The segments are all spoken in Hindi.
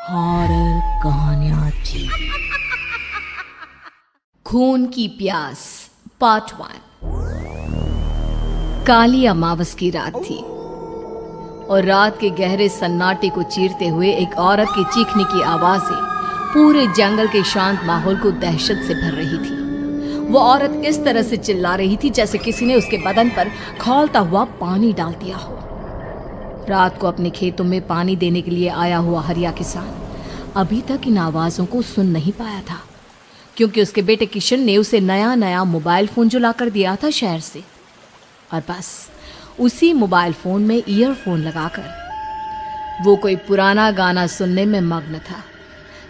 हॉरर कहानियां थी। खून की प्यास पार्ट 1। काली अमावस की रात थी और रात के गहरे सन्नाटे को चीरते हुए एक औरत के चीखने की आवाजें पूरे जंगल के शांत माहौल को दहशत से भर रही थी। वो औरत इस तरह से चिल्ला रही थी जैसे किसी ने उसके बदन पर खौलता हुआ पानी डाल दिया हो। रात को अपने खेतों में पानी देने के लिए आया हुआ हरिया किसान अभी तक इन आवाज़ों को सुन नहीं पाया था, क्योंकि उसके बेटे किशन ने उसे नया मोबाइल फ़ोन जो लाकर दिया था शहर से, और बस उसी मोबाइल फ़ोन में ईयरफोन लगाकर वो कोई पुराना गाना सुनने में मग्न था।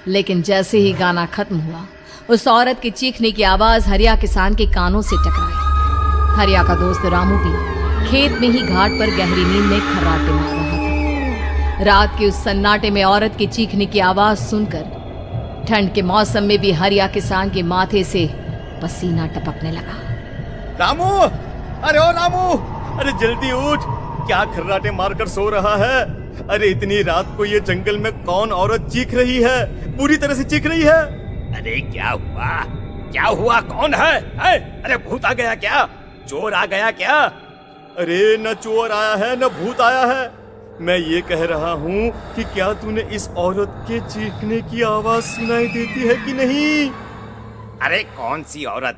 लेकिन जैसे ही गाना खत्म हुआ, उस औरत के चीखने की आवाज़ हरिया किसान के कानों से टकराई। हरिया का दोस्त रामू भी खेत में ही घाट पर गहरी नींद में खर्राटे मार रहा था। रात के उस सन्नाटे में औरत की चीखने की आवाज सुनकर ठंड के मौसम में भी हरिया किसान के माथे से पसीना टपकने लगा। रामू, अरे ओ रामू, अरे जल्दी उठ, क्या खर्राटे मारकर सो रहा है? अरे इतनी रात को ये जंगल में कौन औरत चीख रही है? पूरी तरह से चीख रही है। अरे क्या हुआ? क्या हुआ? कौन है? अरे भूत आ गया क्या? चोर आ गया क्या? अरे न चोर आया है न भूत आया है। मैं ये कह रहा हूँ कि क्या तूने इस औरत के चीखने की आवाज सुनाई देती है कि नहीं? अरे कौन सी औरत?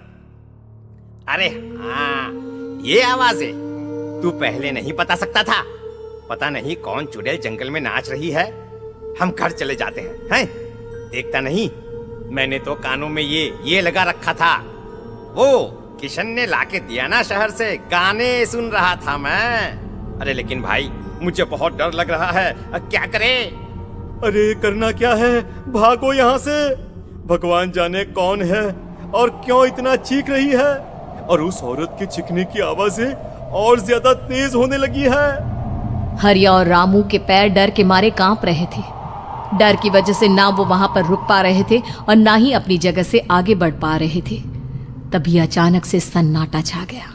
अरे हाँ, ये आवाज है। तू पहले नहीं बता सकता था? पता नहीं कौन चुड़ैल जंगल में नाच रही है। हम घर चले जाते हैं। देखता नहीं, मैंने तो कानों में ये लगा रखा था। वो किशन ने लाके दिया ना शहर से, गाने सुन रहा था मैं। अरे लेकिन भाई, मुझे बहुत डर लग रहा है। क्या करें? अरे करना क्या है, भागो यहाँ से। भगवान जाने कौन है और क्यों इतना चीख रही है। और उस औरत के चीखने की आवाजें और ज्यादा तेज होने लगी है। हरिया और रामू के पैर डर के मारे कांप रहे थे। डर की वजह से ना वो वहां पर रुक पा रहे थे और ना ही अपनी जगह से आगे बढ़ पा रहे थे। तभी अचानक से सन्नाटा छा गया।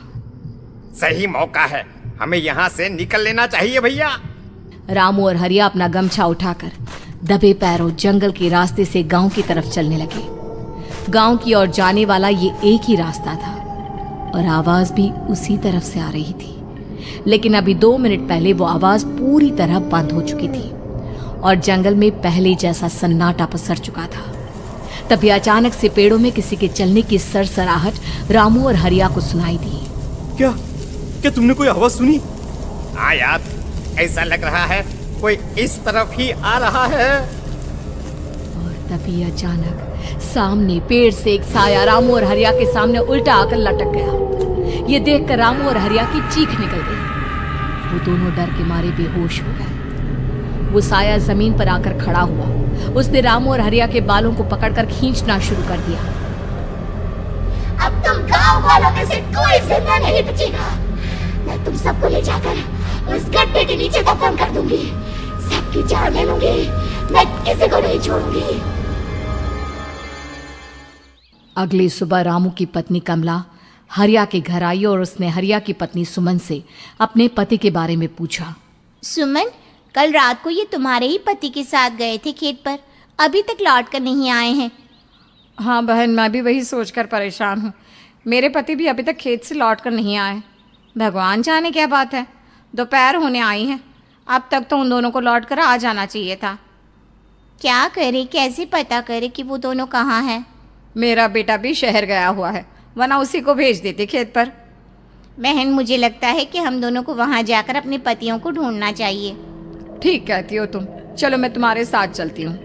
सही मौका है, हमें यहाँ से निकल लेना चाहिए भैया। रामू और हरिया अपना गमछा उठाकर दबे पैरों जंगल के रास्ते से गांव की तरफ चलने लगे। गांव की ओर जाने वाला ये एक ही रास्ता था और आवाज भी उसी तरफ से आ रही थी। लेकिन अभी 2 मिनट पहले वो आवाज पूरी तरह बंद हो चुकी थी और जंगल में पहले जैसा सन्नाटा पसर चुका था। तभी अचानक से पेड़ों में किसी के चलने की सरसराहट रामू और हरिया को सुनाई दी। क्या तुमने कोई आवाज सुनी? हाँ यार, ऐसा लग रहा है कोई इस तरफ ही आ रहा है। और तभी अचानक सामने पेड़ से एक साया रामू और हरिया के सामने उल्टा आकर लटक गया। ये देखकर रामू और हरिया की चीख निकल गई। वो दोनों डर के मारे बेहोश हो गए। वो साया जमीन पर आकर खड़ा हुआ। उसने रामू और हरिया के बालों को पकड़कर खींचना शुरू कर दिया। अब तुम गांव वालों में से कोई जिंदा नहीं बचेगा। मैं तुम सबको ले जाकर उस गड्ढे के नीचे दफन कर दूंगी। सबकी जान ले लूंगी, मैं किसी को नहीं छोड़ूंगी। अगली सुबह रामू की पत्नी कमला हरिया के घर आई और उसने हरिया की पत्नी सुमन से अपने पति के बारे में पूछा। सुमन, कल रात को ये तुम्हारे ही पति के साथ गए थे खेत पर, अभी तक लौट कर नहीं आए हैं। हाँ बहन, मैं भी वही सोचकर परेशान हूँ। मेरे पति भी अभी तक खेत से लौट कर नहीं आए। भगवान जाने क्या बात है, दोपहर होने आई है। अब तक तो उन दोनों को लौट कर आ जाना चाहिए था। क्या करे, कैसे पता करे कि वो दोनों कहाँ हैं? मेरा बेटा भी शहर गया हुआ है, वरना उसी को भेज देते खेत पर। बहन, मुझे लगता है कि हम दोनों को वहाँ जाकर अपने पतियों को ढूंढना चाहिए। ठीक कहती हो तुम, चलो मैं तुम्हारे साथ चलती हूँ।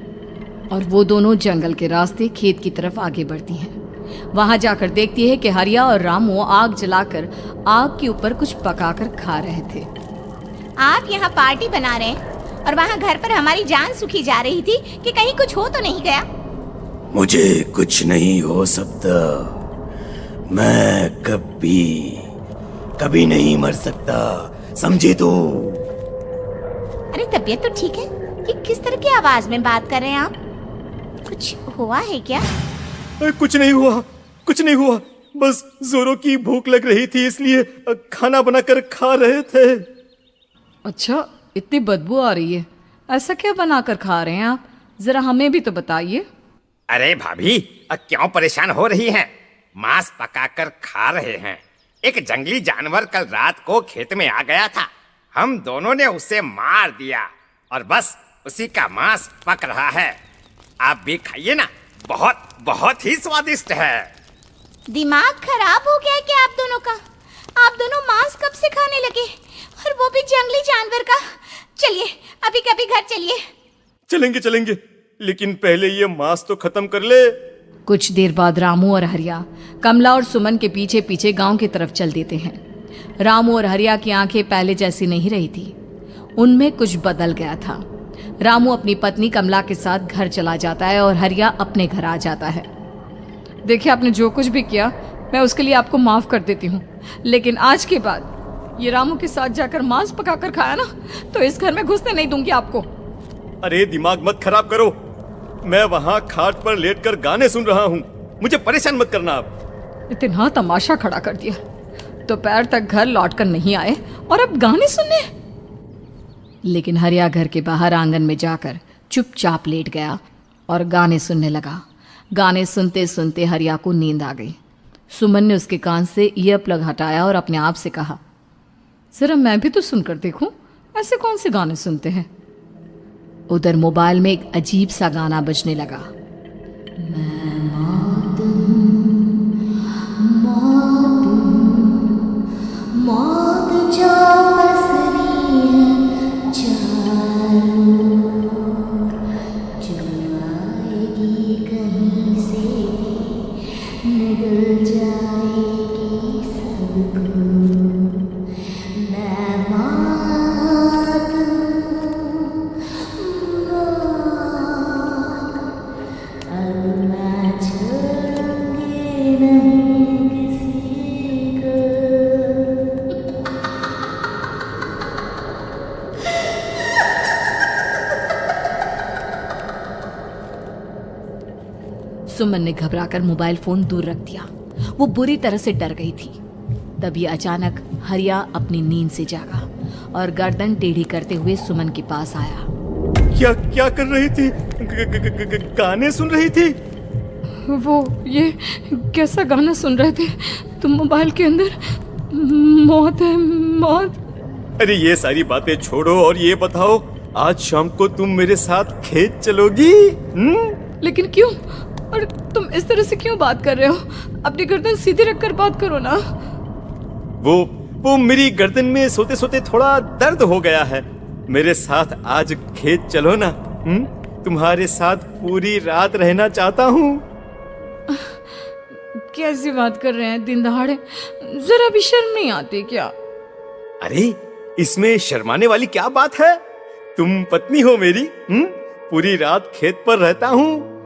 और वो दोनों जंगल के रास्ते खेत की तरफ आगे बढ़ती हैं। वहां जाकर देखती है कि हरिया और रामू आग जलाकर आग के ऊपर कुछ पकाकर खा रहे थे। आप यहाँ पार्टी बना रहे हैं और वहाँ घर पर हमारी जान सुखी जा रही थी कि कहीं कुछ हो तो नहीं गया? मुझे कुछ नहीं हो सकता। मैं कभी नहीं मर सकता, समझे तो? अरे तबीयत तो ठीक है? ये किस तरह की आवाज में बात कर रहे हैं आप? कुछ हुआ है क्या? कुछ नहीं हुआ, बस जोरों की भूख लग रही थी, इसलिए खाना बनाकर खा रहे थे। अच्छा, इतनी बदबू आ रही है, ऐसा क्या बनाकर खा रहे हैं आप? जरा हमें भी तो बताइए। अरे भाभी, क्यों परेशान हो रही हैं? मांस पकाकर खा रहे हैं। एक जंगली जानवर कल रात को खेत में आ गया था। हम दोनों ने उसे मार दिया और बस उसी का मांस पक रहा है। आप भी खाइए ना, बहुत बहुत ही स्वादिष्ट है। दिमाग खराब हो गया है क्या आप दोनों का? आप दोनों मांस कब से खाने लगे, और वो भी जंगली जानवर का? चलिए अभी कभी घर चलिए। चलेंगे चलेंगे, लेकिन पहले ये मांस तो खत्म कर ले। कुछ देर बाद रामू और हरिया कमला और सुमन के पीछे पीछे गांव की तरफ चल देते हैं। रामू और हरिया की आंखें पहले जैसी नहीं रही थी, उनमें कुछ बदल गया था। रामू अपनी पत्नी कमला के साथ घर चला जाता है और हरिया अपने घर आ जाता है। देखिए, आपने जो कुछ भी किया मैं उसके लिए आपको माफ कर देती हूँ, लेकिन आज के बाद ये रामू के साथ जाकर मांस पकाकर खाया ना, तो इस घर में घुसने नहीं दूंगी आपको। अरे दिमाग मत खराब करो, मैं वहां खाट पर लेटकर गाने सुन रहा हूँ, मुझे परेशान मत करना आप। इतना तमाशा खड़ा कर दिया, दोपहर तक घर लौटकर नहीं आए और अब गाने सुनने। लेकिन हरिया घर के बाहर आंगन में जाकर चुपचाप लेट गया और गाने सुनने लगा। गाने सुनते सुनते हरिया को नींद आ गई। सुमन ने उसके कान से ईयर प्लग हटाया और अपने आप से कहा, जरा मैं भी तो सुनकर देखूं, ऐसे कौन से गाने सुनते हैं। उधर मोबाइल में एक अजीब सा गाना बजने लगा। मौत जो पसरी है चारों, जो आएगी कहीं से निगल जाएगी सबको। मैं मौत अब मैं छोड़ूंगी नहीं किसी को। सुमन ने घबराकर मोबाइल फोन दूर रख दिया। वो बुरी तरह से डर गई थी। तभी अचानक हरिया अपनी नींद से जागा और गर्दन टेढ़ी करते हुए सुमन के पास आया। क्या क्या कर रही थी? गाने सुन रही थी? वो ये कैसा गाना सुन रहे थे तुम मोबाइल के अंदर? मौत है, मौत। अरे ये सारी बातें छोड़ो और ये बताओ, आज शाम को तुम मेरे साथ खेत चलोगी? लेकिन क्यों? और तुम इस तरह से क्यों बात कर रहे हो? अपनी गर्दन सीधी रखकर बात करो ना। वो मेरी गर्दन में सोते सोते थोड़ा दर्द हो गया है। मेरे साथ आज खेत चलो ना। तुम्हारे साथ पूरी रात रहना चाहता हूँ। कैसी बात कर रहे हैं दिन दहाड़े? जरा भी शर्म नहीं आती क्या? अरे इसमें शर्माने वाली क्या बात है? तुम पत्नी हो मेरी। पूरी रात खेत पर रहता हूँ।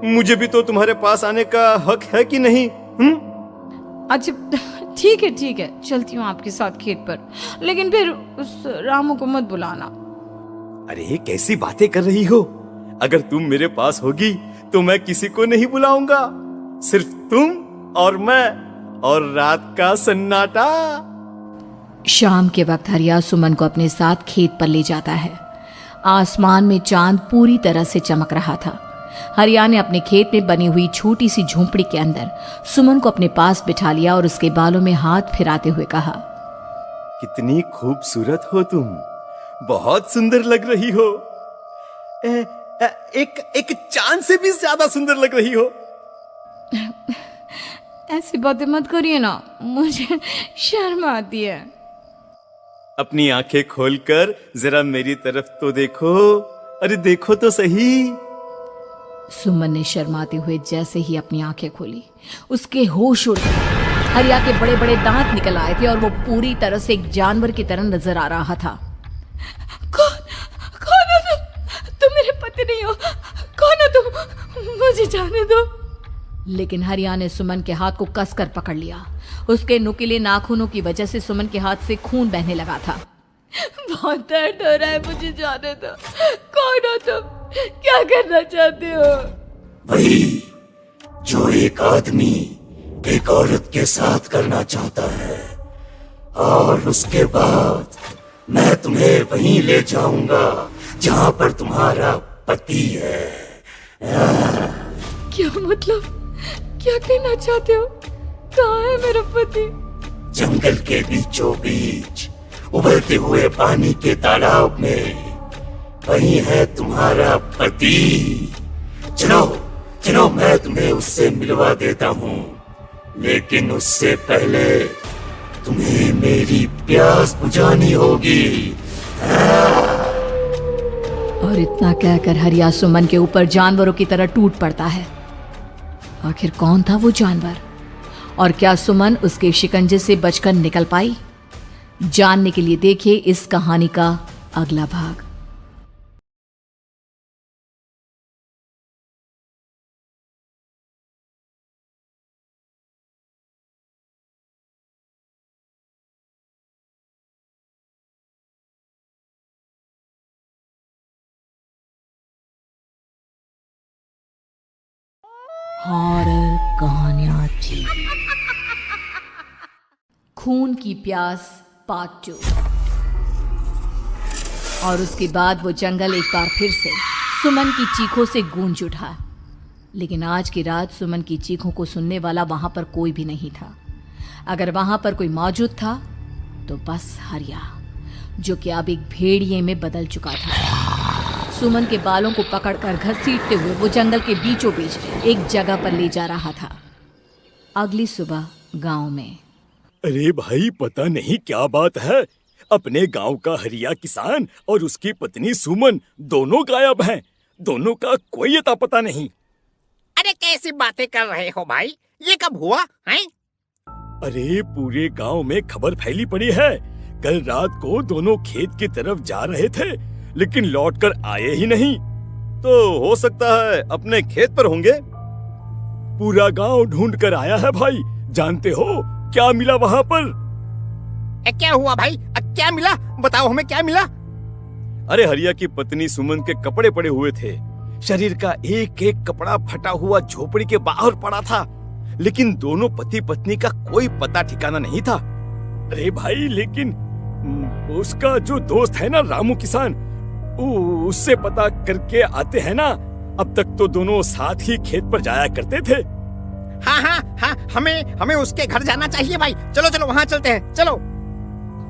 मुझे भी तो तुम्हारे पास आने का हक है कि नहीं? अच्छा ठीक है, चलती हूँ आपके साथ खेत पर, लेकिन फिर उस रामू को मत बुलाना। अरे कैसी बातें कर रही हो? अगर तुम मेरे पास होगी तो मैं किसी को नहीं बुलाऊंगा, सिर्फ तुम और मैं और रात का सन्नाटा। शाम के वक्त हरिया सुमन को अपने साथ खेत पर ले जाता है। आसमान में चांद पूरी तरह से चमक रहा था। हरिया ने अपने खेत में बनी हुई छोटी सी झोंपड़ी के अंदर सुमन को अपने पास बिठा लिया और उसके बालों में हाथ फिराते हुए कहा, कितनी खूबसूरत हो तुम, बहुत सुंदर लग रही हो। एक चांद से भी ज्यादा सुंदर लग रही हो। ऐसी बातें मत करिए ना, मुझे शर्म आती है। अपनी आंखें खोलकर जरा मेरी तरफ तो देखो। अरे देखो तो सही। सुमन ने शर्माते हुए जैसे ही अपनी आंखें खोली, उसके होश उड़ गए। हरिया के बड़े बड़े दांत निकल आए थे और वो पूरी तरह से एक जानवर की तरह नजर आ रहा था। कौन हो तुम मेरे पति नहीं हो। कौन हो तुम? मुझे जाने दो। लेकिन हरिया ने सुमन के हाथ को कसकर पकड़ लिया। उसके नुकीले नाखूनों की वजह से सुमन के हाथ से खून बहने लगा था। बहुत दर्द हो रहा है, मुझे जाने दो। कौन हो तुम? क्या करना चाहते हो? वही जो एक आदमी एक औरत के साथ करना चाहता है, और उसके बाद मैं तुम्हें वहीं ले जाऊंगा जहां पर तुम्हारा पति है। क्या मतलब, क्या कहना चाहते हो? कहाँ है मेरा पति? जंगल के बीचों बीच उबलते हुए पानी के तालाब में, वहीं है तुम्हारा पति। चलो चलो, मैं तुम्हें उससे मिलवा देता हूँ, लेकिन उससे पहले तुम्हें मेरी प्यास बुझानी होगी। और इतना कहकर हरिया सुमन के ऊपर जानवरों की तरह टूट पड़ता है। आखिर कौन था वो जानवर, और क्या सुमन उसके शिकंजे से बचकर निकल पाई? जानने के लिए देखिए इस कहानी का अगला भाग। हॉरर कहानियां थी। खून की प्यास पार्ट 2। और उसके बाद वो जंगल एक बार फिर से सुमन की चीखों से गूंज उठा। लेकिन आज की रात सुमन की चीखों को सुनने वाला वहां पर कोई भी नहीं था। अगर वहां पर कोई मौजूद था तो बस हरिया, जो कि अब एक भेड़िए में बदल चुका था। सुमन के बालों को पकड़कर घसीटते हुए वो जंगल के बीचों बीच एक जगह पर ले जा रहा था। अगली सुबह गांव में। अरे भाई, पता नहीं क्या बात है, अपने गांव का हरिया किसान और उसकी पत्नी सुमन दोनों गायब हैं। दोनों का कोई अता पता नहीं। अरे कैसी बातें कर रहे हो भाई, ये कब हुआ है? अरे पूरे गांव में खबर फैली पड़ी है। कल रात को दोनों खेत की तरफ जा रहे थे, लेकिन लौटकर आए ही नहीं। तो हो सकता है अपने खेत पर होंगे। पूरा गांव ढूंढ कर आया है भाई। जानते हो क्या मिला वहां पर? क्या हुआ भाई, क्या मिला? बताओ हमें, क्या मिला? अरे हरिया की पत्नी सुमन के कपड़े पड़े हुए थे। शरीर का एक एक कपड़ा फटा हुआ झोपड़ी के बाहर पड़ा था, लेकिन दोनों पति पत्नी का कोई पता ठिकाना नहीं था। अरे भाई, लेकिन उसका जो दोस्त है ना रामू किसान, उससे पता करके आते हैं ना। अब तक तो दोनों साथ ही खेत पर जाया करते थे। हाँ, हमें उसके घर जाना चाहिए भाई। चलो चलो वहाँ चलते हैं, चलो।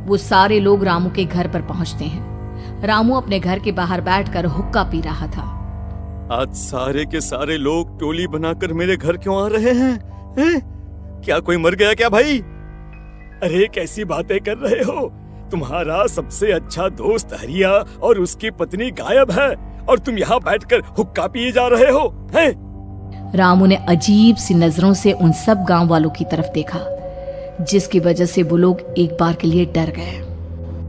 वो सारे लोग रामू के घर पर पहुंचते हैं। रामू अपने घर के बाहर बैठकर हुक्का पी रहा था। आज सारे के सारे लोग टोली बनाकर मेरे घर क्यों आ रहे हैं? क्या कोई मर गया क्या भाई? अरे कैसी बातें कर रहे हो? तुम्हारा सबसे अच्छा दोस्त हरिया और उसकी पत्नी गायब है, और तुम यहाँ बैठकर हुक्का पिए जा रहे हो हैं? रामू ने अजीब सी नजरों से उन सब गांव वालों की तरफ देखा, जिसकी वजह से वो लोग एक बार के लिए डर गए।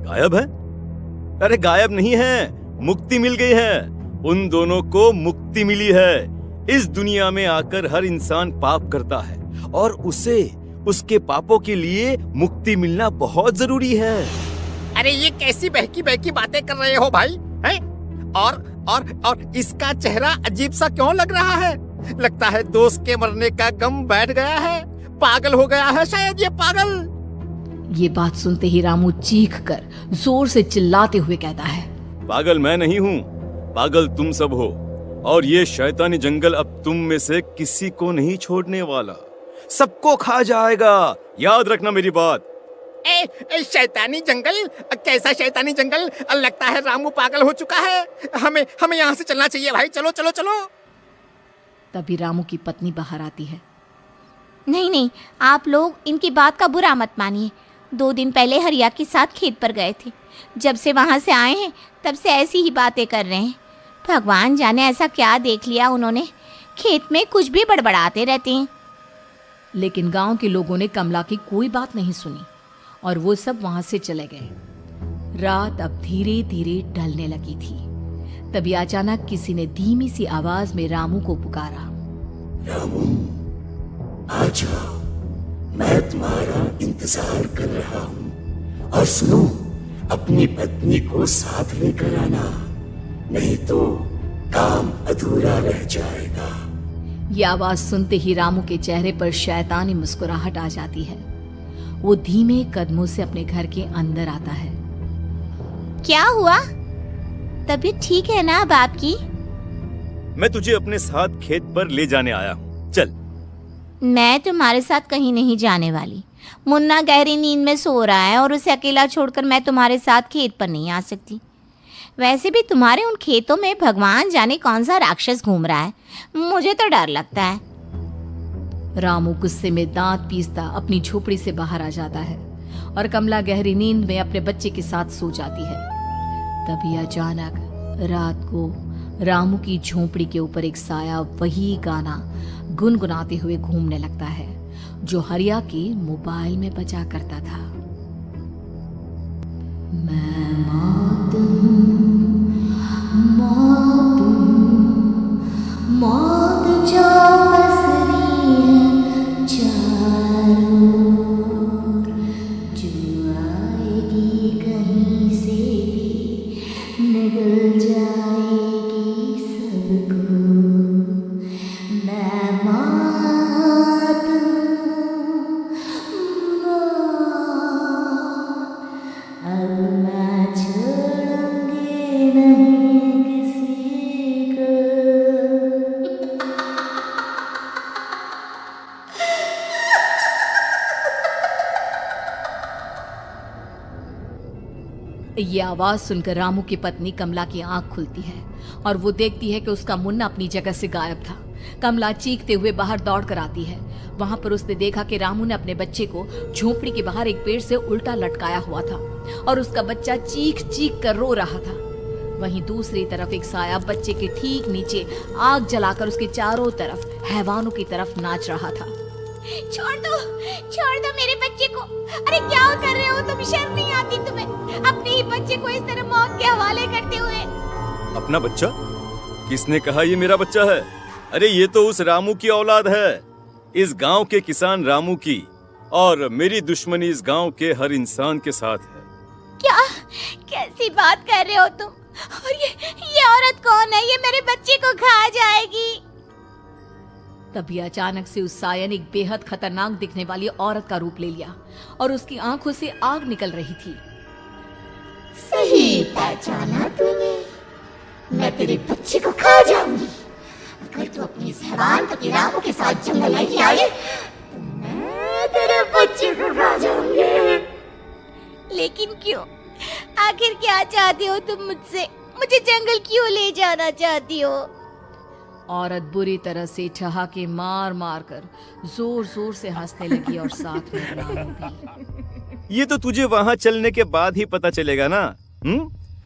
गायब है? अरे गायब नहीं है, मुक्ति मिल गई है। उन दोनों को मुक्ति मिली है। इस दुनिया में आकर हर इंसान पाप करता है, और उसे उसके पापों के लिए मुक्ति मिलना बहुत जरूरी है। अरे ये कैसी बहकी बहकी बातें कर रहे हो भाई, हैं? और इसका चेहरा अजीब सा क्यों लग रहा है? लगता है दोस्त के मरने का गम बैठ गया है। पागल हो गया है शायद ये पागल। ये बात सुनते ही रामू चीख कर जोर से चिल्लाते हुए कहता है, पागल मैं नहीं हूँ, पागल तुम सब हो। और ये शैतानी जंगल अब तुम में से किसी को नहीं छोड़ने वाला, सबको खा जाएगा। याद रखना मेरी बात। शैतानी जंगल? कैसा शैतानी जंगल? लगता है रामू पागल हो चुका है। हमें यहाँ से चलना चाहिए भाई। चलो चलो चलो। तभी रामू की पत्नी बाहर आती है। नहीं, आप लोग इनकी बात का बुरा मत मानिए। 2 दिन पहले हरिया के साथ खेत पर गए थे। जब से वहाँ से आए हैं तब से ऐसी ही बातें कर रहे हैं। भगवान जाने ऐसा क्या देख लिया उन्होंने, खेत में कुछ भी बड़बड़ाते रहते हैं। लेकिन गांव के लोगों ने कमला की कोई बात नहीं सुनी, और वो सब वहां से चले गए। रात अब धीरे धीरे ढलने लगी थी। तभी अचानक किसी ने धीमी सी आवाज में रामू को पुकारा। रामू, आ जाओ, मैं तुम्हारा इंतजार कर रहा हूँ। और सुनो, अपनी पत्नी को साथ लेकर आना, नहीं तो काम अधूरा रह जाएगा। ये आवाज सुनते ही रामू के चेहरे पर शैतानी मुस्कुराहट आ जाती है। वो धीमे कदमों से अपने घर के अंदर आता है। क्या हुआ? तबीयत ठीक है ना अब आपकी? मैं तुझे अपने साथ खेत पर ले जाने आया हूँ, चल। मैं तुम्हारे साथ कहीं नहीं जाने वाली। मुन्ना गहरी नींद में सो रहा है और उसे अकेला छोड़कर मैं तुम्हारे साथ खेत पर नहीं आ सकती। वैसे भी तुम्हारे उन खेतों में भगवान जाने कौन सा राक्षस घूम रहा है, मुझे तो डर लगता है। रामू गुस्से में दांत पीसता अपनी झोपड़ी से बाहर आ जाता है और कमला गहरी नींद में अपने बच्चे के साथ सो जाती है। तभी अचानक रात को रामू की झोपड़ी के ऊपर एक साया वही गाना गुनगुनाते हुए घूमने लगता है जो हरिया के मोबाइल में बजा करता था। मैं मौत हूँ, मौत हूँ, मौत जो पसरी है चारों ओर, जो आएगी कहीं से भी निगल जाएगी सबको। मैं मौत हूँ, अब मैं छोड़ूंगी नहीं किसी को। ये आवाज सुनकर रामू की पत्नी कमला की आंख खुलती है और वो देखती है कि उसका मुन्ना अपनी जगह से गायब था। कमला चीखते हुए बाहर दौड़ कर आती है। वहां पर उसने देखा कि रामू ने अपने बच्चे को झोपड़ी के बाहर एक पेड़ से उल्टा लटकाया हुआ था और उसका बच्चा चीख चीख कर रो रहा था। वहीं दूसरी तरफ एक साया बच्चे के ठीक नीचे आग जलाकर उसके चारों तरफ हैवानों की तरफ नाच रहा था। छोड़ दो मेरे बच्चे को। अरे क्या कर रहे हो तुम? शर्म नहीं आती तुम्हें अपने ही बच्चे को इस तरह मौत के हवाले करते हुए? अपना बच्चा? किसने कहा ये मेरा बच्चा है? अरे ये तो उस रामू की औलाद है, इस गांव के किसान रामू की, और मेरी दुश्मनी इस गांव के हर इंसान के साथ है। क्या कैसी बात कर रहे हो तुम? और ये औरत कौन है? ये मेरे बच्चे को खा जाएगी। तभी अचानक से उस साया ने एक बेहद खतरनाक दिखने वाली औरत का रूप ले लिया और उसकी आंखों से आग निकल रही थी। सही पहचाना तूने। मैं तेरे बच्चे को खा जाऊंगी। अगर तू अपनी इस हैवान पति रामू के साथ जंगल नहीं आई तो मैं तेरे बच्चे को खा जाऊंगी। लेकिन क्यों? आखिर क्या चाहते हो तुम मुझसे? मुझे जंगल क्यों ले जाना चाहती हो? औरत बुरी तरह से ठहाके मार मार कर जोर जोर से हंसने लगी और साथ में रामू भी। ये तो तुझे वहाँ चलने के बाद ही पता चलेगा ना।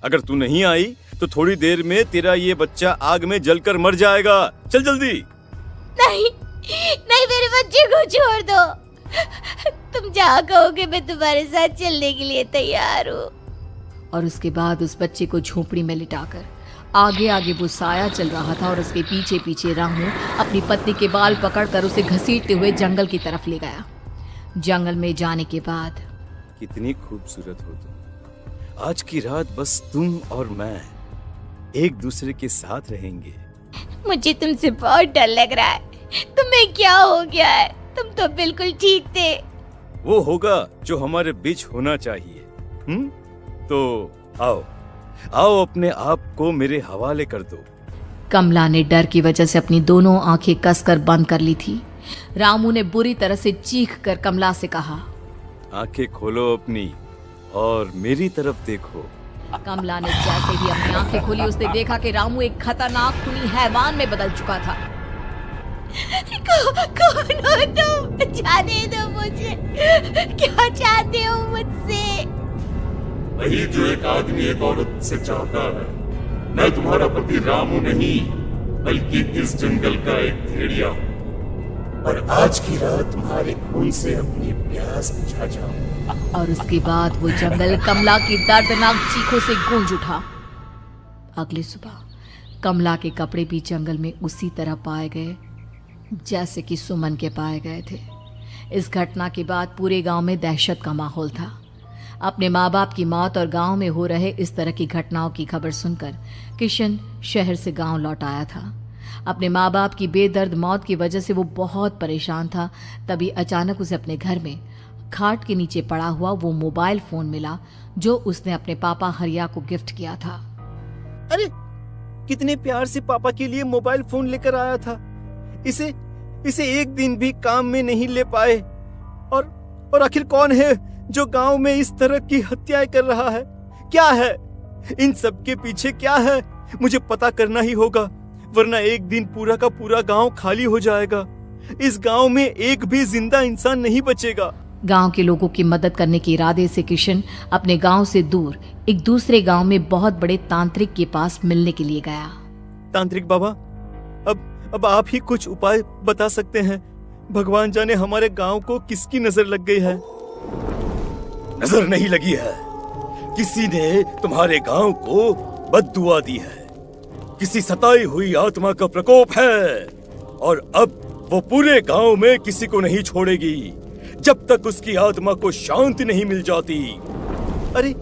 अगर तू नहीं आई तो थोड़ी देर में तेरा ये बच्चा आग में जलकर मर जाएगा। चल जल्दी। नहीं नहीं, मेरे बच्चे को छोड़ दो। तुम जहाँ कहोगे मैं तुम्हारे साथ चलने के लिए तैयार हूँ। और उसके बाद उस बच्चे को झोपड़ी में लिटाकर आगे आगे वो साया चल रहा था और उसके पीछे पीछे रामू अपनी पत्नी के बाल पकड़कर उसे घसीटते हुए जंगल की तरफ ले गया। जंगल में जाने के बाद कितनी खूबसूरत हो तुम। आज की रात बस तुम और मैं एक दूसरे के साथ रहेंगे। मुझे तुमसे बहुत डर लग रहा है। तुम्हें क्या हो गया है? तुम तो बिल्कुल ठीक थे। वो होगा जो हमारे बीच होना चाहिए। तो आओ आओ अपने आप को मेरे हवाले कर दो। कमला ने डर की वजह से अपनी दोनों आंखें कसकर बंद कर ली थी। रामू ने बुरी तरह से चीख कर कमला से कहा, आंखें खोलो अपनी और मेरी तरफ देखो। कमला ने जैसे ही अपनी आंखें खोली उसने देखा कि रामू एक खतरनाक खूनी हैवान में बदल चुका था। कौन हो तुम? जाने दो मुझे। क्या चाहते हो मुझसे? वही जो एक आदमी एक औरत से चाहता है। मैं तुम्हारा पति रामू नहीं, बल्कि इस जंगल का एक भेड़िया हूँ, और आज की रात तुम्हारे खून से अपनी प्यास बुझा जाऊं। और उसके बाद वो जंगल कमला की दर्दनाक चीखों से गूंज उठा। अगली सुबह कमला के कपड़े भी जंगल में उसी तरह पाए गए जैसे कि सुमन के पाए गए थे। इस घटना के बाद पूरे गांव में दहशत का माहौल था। अपने माँ बाप की मौत और गांव में हो रहे इस तरह की घटनाओं की खबर सुनकर किशन शहर से गांव लौट आया था। अपने माँ बाप की बेदर्द मौत की वजह से वो बहुत परेशान था। तभी अचानक उसे अपने घर में खाट के नीचे पड़ा हुआ वो मोबाइल फोन मिला जो उसने अपने पापा हरिया को गिफ्ट किया था। अरे कितने प्यार से पापा के लिए मोबाइल फोन लेकर आया था, इसे एक दिन भी काम में नहीं ले पाए। और आखिर कौन है जो गांव में इस तरह की हत्याएं कर रहा है? क्या है इन सब के पीछे? क्या है? मुझे पता करना ही होगा, वरना एक दिन पूरा का पूरा गांव खाली हो जाएगा। इस गांव में एक भी जिंदा इंसान नहीं बचेगा। गांव के लोगों की मदद करने के इरादे से किशन अपने गांव से दूर एक दूसरे गांव में बहुत बड़े तांत्रिक के पास मिलने के लिए गया। तांत्रिक बाबा, अब आप ही कुछ उपाय बता सकते हैं। भगवान जाने हमारे गांव को किसकी नजर लग गई है। नजर नहीं लगी है, किसी ने तुम्हारे गांव को बद्दुआ दी है। किसी सताई हुई आत्मा का प्रकोप है और अब वो पूरे गांव में किसी को नहीं छोड़ेगी जब तक उसकी आत्मा को शांति नहीं मिल जाती। अरे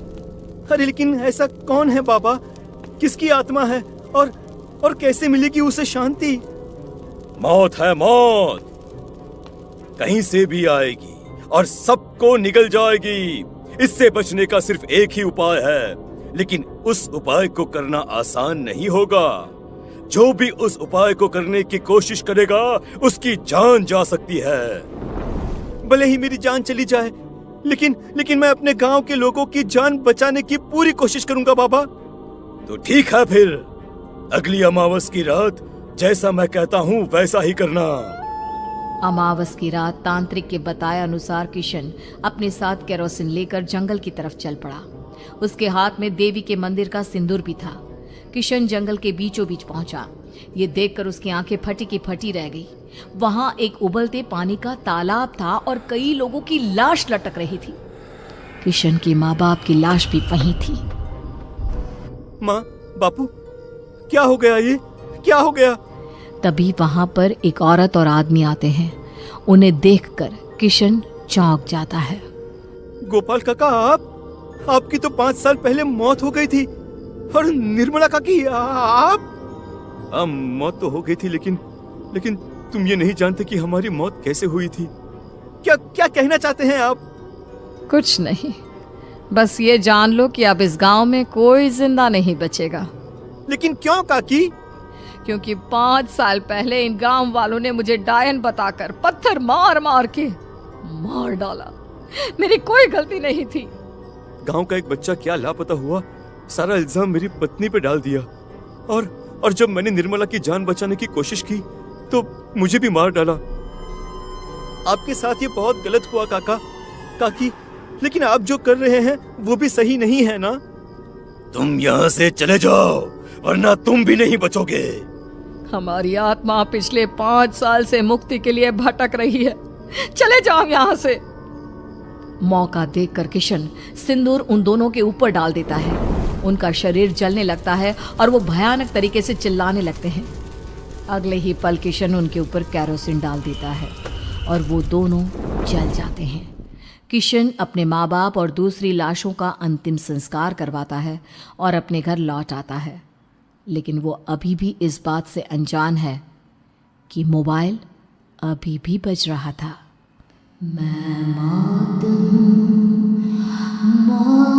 लेकिन ऐसा कौन है बाबा? किसकी आत्मा है और कैसे मिलेगी उसे शांति? मौत है, मौत कहीं से भी आएगी और सबको निगल जाएगी। इससे बचने का सिर्फ एक ही उपाय है, लेकिन उस उपाय को करना आसान नहीं होगा। जो भी उस उपाय को करने की कोशिश करेगा उसकी जान जा सकती है। भले ही मेरी जान चली जाए, लेकिन मैं अपने गांव के लोगों की जान बचाने की पूरी कोशिश करूंगा बाबा। तो ठीक है, फिर अगली अमावस की रात जैसा मैं कहता हूँ वैसा ही करना। अमावस की रात तांत्रिक के बताए अनुसार किशन अपने साथ केरोसिन लेकर जंगल की तरफ चल पड़ा। उसके हाथ में देवी के मंदिर का सिंदूर भी था। किशन जंगल के बीचों बीच पहुंचा। ये देखकर उसकी आंखें फटी की फटी रह गई। वहां एक उबलते पानी का तालाब था और कई लोगों की लाश लटक रही थी। किशन के माँ बाप की लाश भी वहीं थी। माँ, बापू, क्या हो गया? ये क्या हो गया? तभी वहां पर एक औरत और आदमी आते हैं। उन्हें देखकर किशन चौंक जाता है। गोपाल काका, आपकी तो 5 साल पहले मौत हो गई थी। और निर्मला काकी, आप? मौत तो हो गई थी, लेकिन तुम ये नहीं जानते कि हमारी मौत कैसे हुई थी। क्या कहना चाहते हैं आप? कुछ नहीं, बस ये जान लो कि अब इस गांव में कोई जिंदा नहीं बचेगा। लेकिन क्यों काकी? क्योंकि 5 साल पहले इन गांव वालों ने मुझे डायन बताकर पत्थर मार मार के मार डाला। मेरी कोई गलती नहीं थी। गांव का एक बच्चा क्या लापता हुआ, सारा इल्जाम मेरी पत्नी पे डाल दिया। और जब मैंने निर्मला की जान बचाने की कोशिश की तो मुझे भी मार डाला। आपके साथ ये बहुत गलत हुआ काकी, लेकिन आप जो कर रहे हैं वो भी सही नहीं है ना? तुम यहाँ से चले जाओ वरना तुम भी नहीं बचोगे। हमारी आत्मा पिछले 5 साल से मुक्ति के लिए भटक रही है। चले जाओ यहाँ से। मौका देखकर किशन सिंदूर उन दोनों के ऊपर डाल देता है। उनका शरीर जलने लगता है और वो भयानक तरीके से चिल्लाने लगते हैं। अगले ही पल किशन उनके ऊपर केरोसिन डाल देता है और वो दोनों जल जाते हैं। किशन अपने माँ बाप और दूसरी लाशों का अंतिम संस्कार करवाता है और अपने घर लौट आता है। लेकिन वो अभी भी इस बात से अनजान है कि मोबाइल अभी भी बज रहा था। मैं मौत हूँ, मौत